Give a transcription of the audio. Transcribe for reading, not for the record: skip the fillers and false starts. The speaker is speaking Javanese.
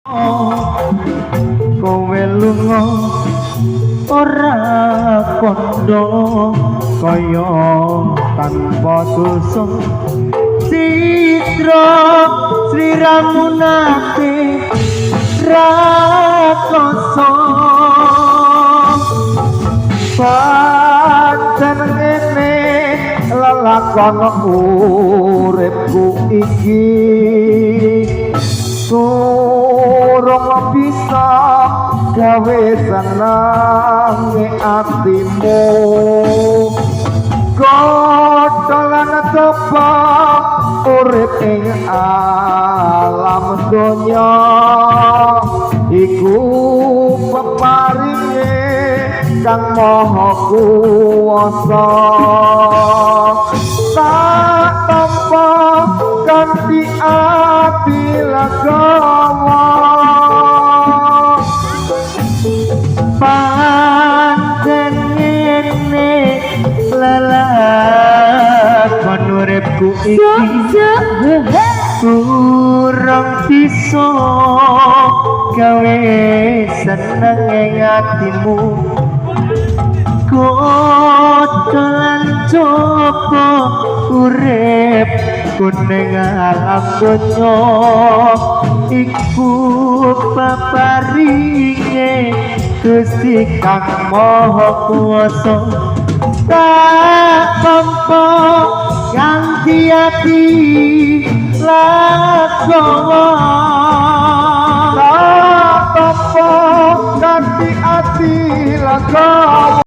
Kowe lunga ora kondo kaya tanpa dosa citra sliramu nate rakoso pancen ngene lelakon uripku iki durung bisa gawe senenge atimu kotolan coba urip ing alam donya iku peparinge kang maha kuwasa tak tampa kanthi ati lagawa pancen ngene lelakon uripku iki durung bisa gawe senenge atimu kotolan coba urip kuning alam donya iku peparinge Gusti Kang Maha Kuwasa tak tampa ganti ati lagawa tak tampa ganti ati lagawa